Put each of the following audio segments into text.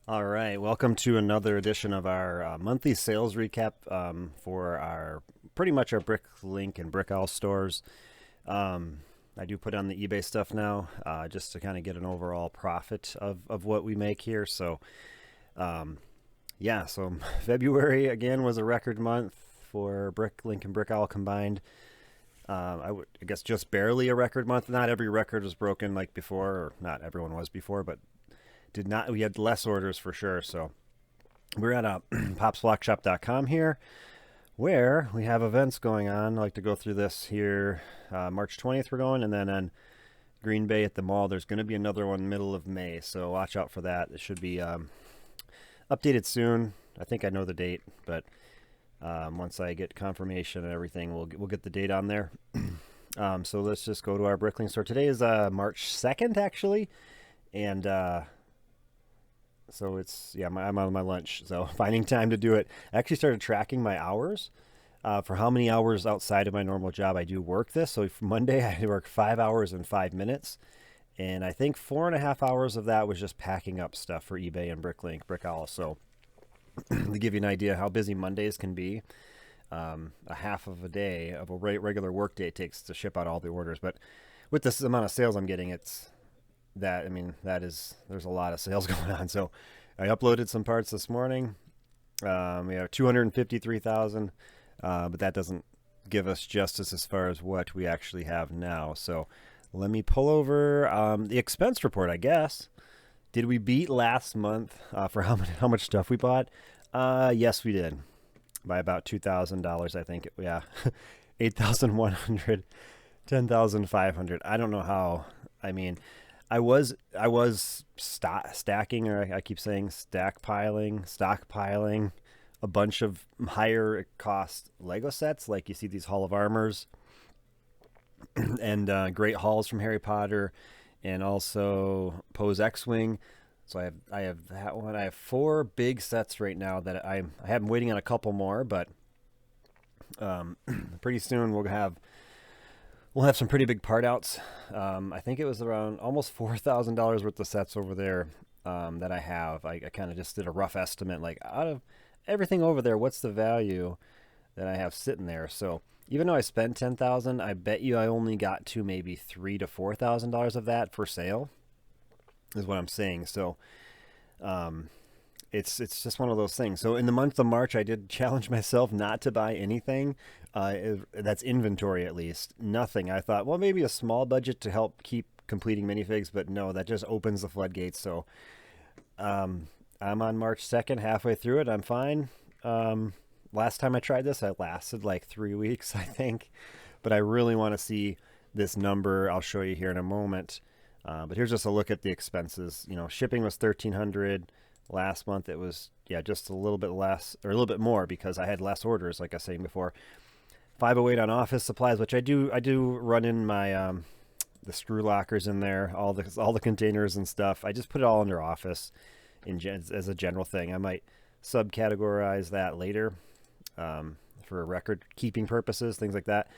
All right, welcome to another edition of our monthly sales recap for our pretty much our Bricklink and Brickowl stores. I do put on the eBay stuff now just to kind of get an overall profit of what we make here. So, yeah, so February again was a record month for Bricklink and Brickowl combined. I guess just barely a record month. Not every record was broken like before, or not everyone was before, but we had less orders for sure. So we're at popsblockshop.com here where we have events going on. I like to go through this here. March 20th we're going, and then on Green Bay at the mall there's going to be another one middle of May, so watch out for that. It should be updated soon. I think I know the date, but once I get confirmation and everything, we'll get the date on there. So let's just go to our Bricklink store. Today is March 2nd actually, and so it's, yeah, I'm on my lunch, so finding time to do it. I actually started tracking my hours for how many hours outside of my normal job I do work this. So for Monday, I work 5 hours and 5 minutes. And I think 4.5 hours of that was just packing up stuff for eBay and Bricklink, Brickowl. So to give you an idea how busy Mondays can be, a half of a day of a regular work day takes to ship out all the orders. But with this amount of sales I'm getting, there's a lot of sales going on. So I uploaded some parts this morning. We have 253,000, but that doesn't give us justice as far as what we actually have now. So let me pull over the expense report, I guess. Did we beat last month for how much stuff we bought? Yes, we did, by about $2,000, I think. Yeah, 8,100, 10,500. I don't know how. I mean, I was stacking, or I keep saying stockpiling a bunch of higher cost Lego sets. Like you see these Hall of Armors and Great Halls from Harry Potter, and also Poe's X-Wing. So I have that one. I have 4 big sets right now that I have been waiting on a couple more, but pretty soon we'll have some pretty big part outs. I think it was around almost $4,000 worth of sets over there that I have. I kind of just did a rough estimate, like out of everything over there, what's the value that I have sitting there? So even though I spent $10,000, I bet you I only got to maybe $3,000 to $4,000 of that for sale, is what I'm saying. So it's just one of those things. So in the month of March, I did challenge myself not to buy anything. That's inventory, at least. Nothing. I thought, well, maybe a small budget to help keep completing minifigs, but no, that just opens the floodgates. So I'm on March 2nd, halfway through it. I'm fine. Last time I tried this, I lasted like 3 weeks, I think. But I really want to see this number. I'll show you here in a moment. But here's just a look at the expenses. You know, shipping was $1,300. Last month it was, yeah, just a little bit less, or a little bit more, because I had less orders, like I was saying before. 508 on office supplies, which I do run in my the screw lockers in there, all the containers and stuff. I just put it all under office as a general thing. I might subcategorize that later for record keeping purposes, things like that.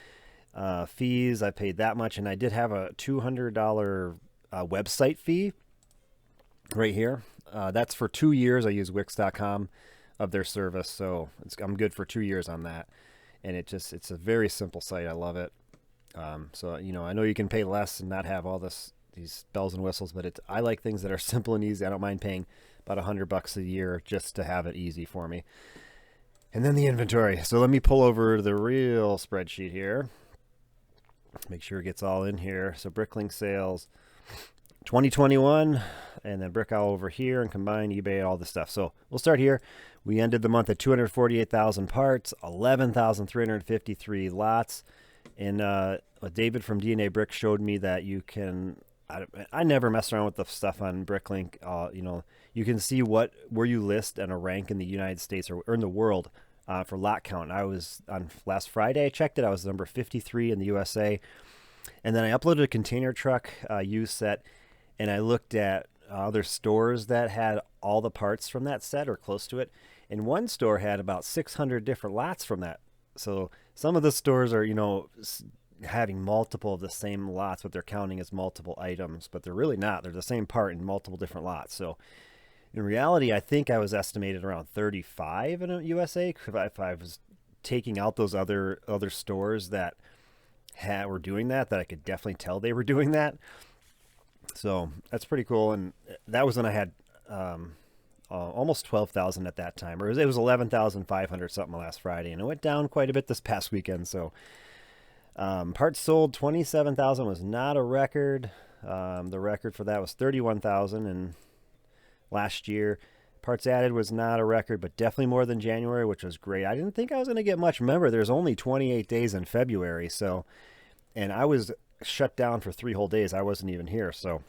Fees, I paid that much, and I did have a $200 website fee right here. That's for 2 years. I use Wix.com of their service, so I'm good for 2 years on that. And it's a very simple site. I love it. So I know you can pay less and not have all these bells and whistles, but I like things that are simple and easy. I don't mind paying about $100 a year just to have it easy for me. And then the inventory. So let me pull over the real spreadsheet here. Make sure it gets all in here. So Bricklink sales 2021, and then Brickowl over here, and combine eBay, all this stuff. So we'll start here. We ended the month at 248,000 parts, 11,353 lots. And David from DNA Brick showed me that you can, I never mess around with the stuff on Bricklink. You can see where you list on a rank in the United States or in the world for lot count. I was on last Friday, I checked it. I was number 53 in the USA. And then I uploaded a container truck use set, and I looked at other stores that had all the parts from that set or close to it. And one store had about 600 different lots from that. So some of the stores are, having multiple of the same lots, but they're counting as multiple items, but they're really not. They're the same part in multiple different lots. So In reality, I think I was estimated around 35 in USA. If I was taking out those other stores that were doing that I could definitely tell they were doing that. So that's pretty cool. And that was when I had almost 12,000 at that time, or it was 11,500 something last Friday, and it went down quite a bit this past weekend. So parts sold 27,000 was not a record. The record for that was 31,000, and last year parts added was not a record, but definitely more than January, which was great. I didn't think I was going to get much. Remember, there's only 28 days in February, so, and I was shut down for 3 whole days. I wasn't even here, so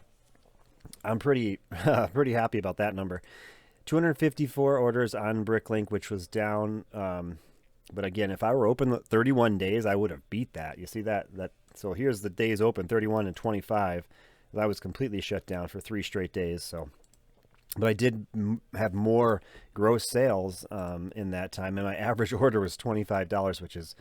I'm pretty pretty happy about that number. 254 orders on Bricklink, which was down. But again, if I were open 31 days, I would have beat that. You see that? So here's the days open, 31 and 25. I was completely shut down for 3 straight days. So, but I did have more gross sales in that time, and my average order was $25, which is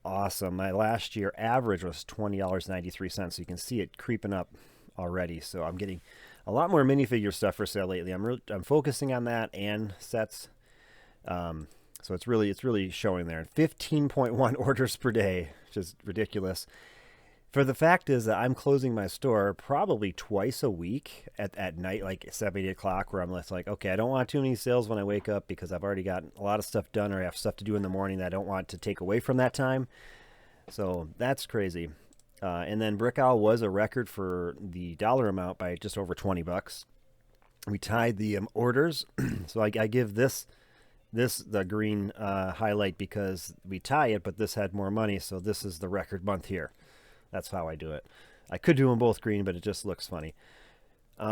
awesome. My last year average was $20.93, so you can see it creeping up already. So I'm getting a lot more minifigure stuff for sale lately. I'm focusing on that and sets. So it's really showing there. 15.1 orders per day, which is ridiculous. For the fact is that I'm closing my store probably twice a week at night, like 7, 8 o'clock, where I'm less like, okay, I don't want too many sales when I wake up because I've already got a lot of stuff done, or I have stuff to do in the morning that I don't want to take away from that time. So that's crazy. And then Brick Owl was a record for the dollar amount by just over $20. We tied the orders. So I give this the green highlight because we tie it, but this had more money. So this is the record month here. That's how I do it. I could do them both green, but it just looks funny.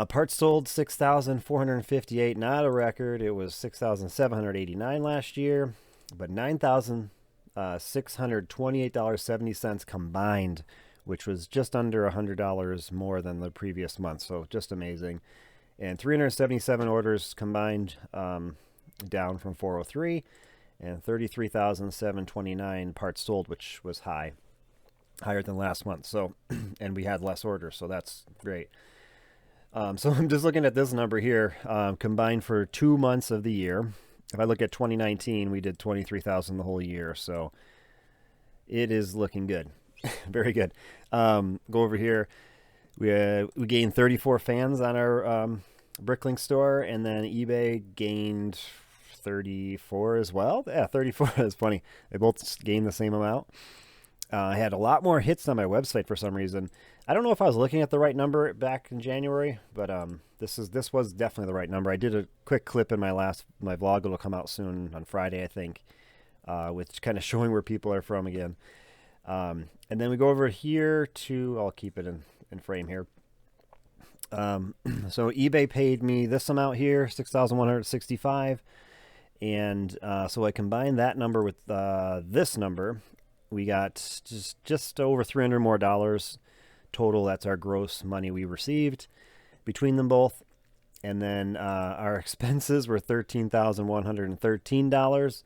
Parts sold 6,458, not a record. It was 6,789 last year, but $9,628.70 combined, which was just under $100 more than the previous month. So just amazing. And 377 orders combined, down from 403, and 33,729 parts sold, which was higher than last month. So, and we had less orders, so that's great. So I'm just looking at this number here, combined for 2 months of the year. If I look at 2019, we did 23,000 the whole year, so it is looking good. Very good. Go over here. We gained 34 fans on our Bricklink store, and then eBay gained 34 as well. Yeah, 34 is funny. They both gained the same amount. I had a lot more hits on my website for some reason. I don't know if I was looking at the right number back in January, but this was definitely the right number. I did a quick clip in my vlog. It'll come out soon on Friday, I think, with kind of showing where people are from again. And then we go over here to, I'll keep it in frame here. So eBay paid me this amount here, 6,165, and so I combined that number with this number. We got just over $300 more total. That's our gross money we received between them both. And then our expenses were $13,113,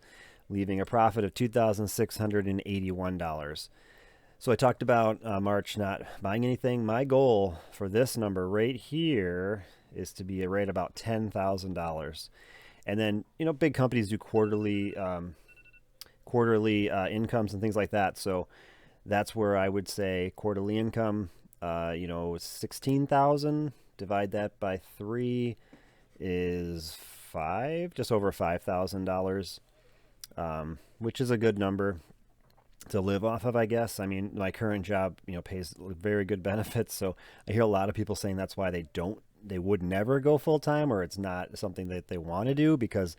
leaving a profit of $2,681. So I talked about March not buying anything. My goal for this number right here is to be right about $10,000. And then, big companies do quarterly incomes and things like that. So that's where I would say quarterly income, 16,000, divide that by 3 is just over $5,000, which is a good number to live off of, I guess. I mean, my current job, pays very good benefits. So I hear a lot of people saying that's why they would never go full time, or it's not something that they want to do because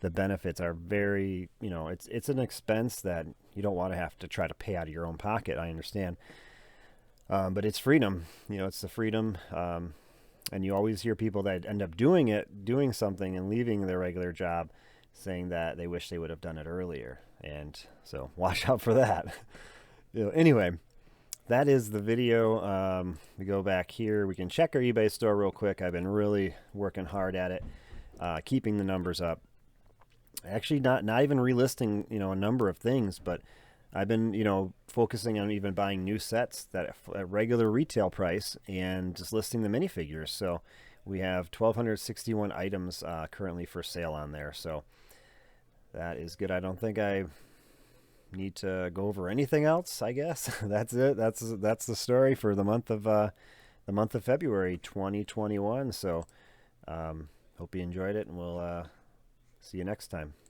the benefits are very, it's an expense that you don't want to have to try to pay out of your own pocket. I understand. But it's freedom, it's the freedom. And you always hear people that end up doing something and leaving their regular job saying that they wish they would have done it earlier. And so watch out for that. Anyway, that is the video. We go back here. We can check our eBay store real quick. I've been really working hard at it, keeping the numbers up. Actually, not even relisting, a number of things, but I've been, focusing on even buying new sets that at regular retail price and just listing the minifigures. So We have 1,261 items currently for sale on there, so that is good. I don't think I need to go over anything else. I guess that's it. That's the story for the month of February 2021. So hope you enjoyed it, and we'll see you next time.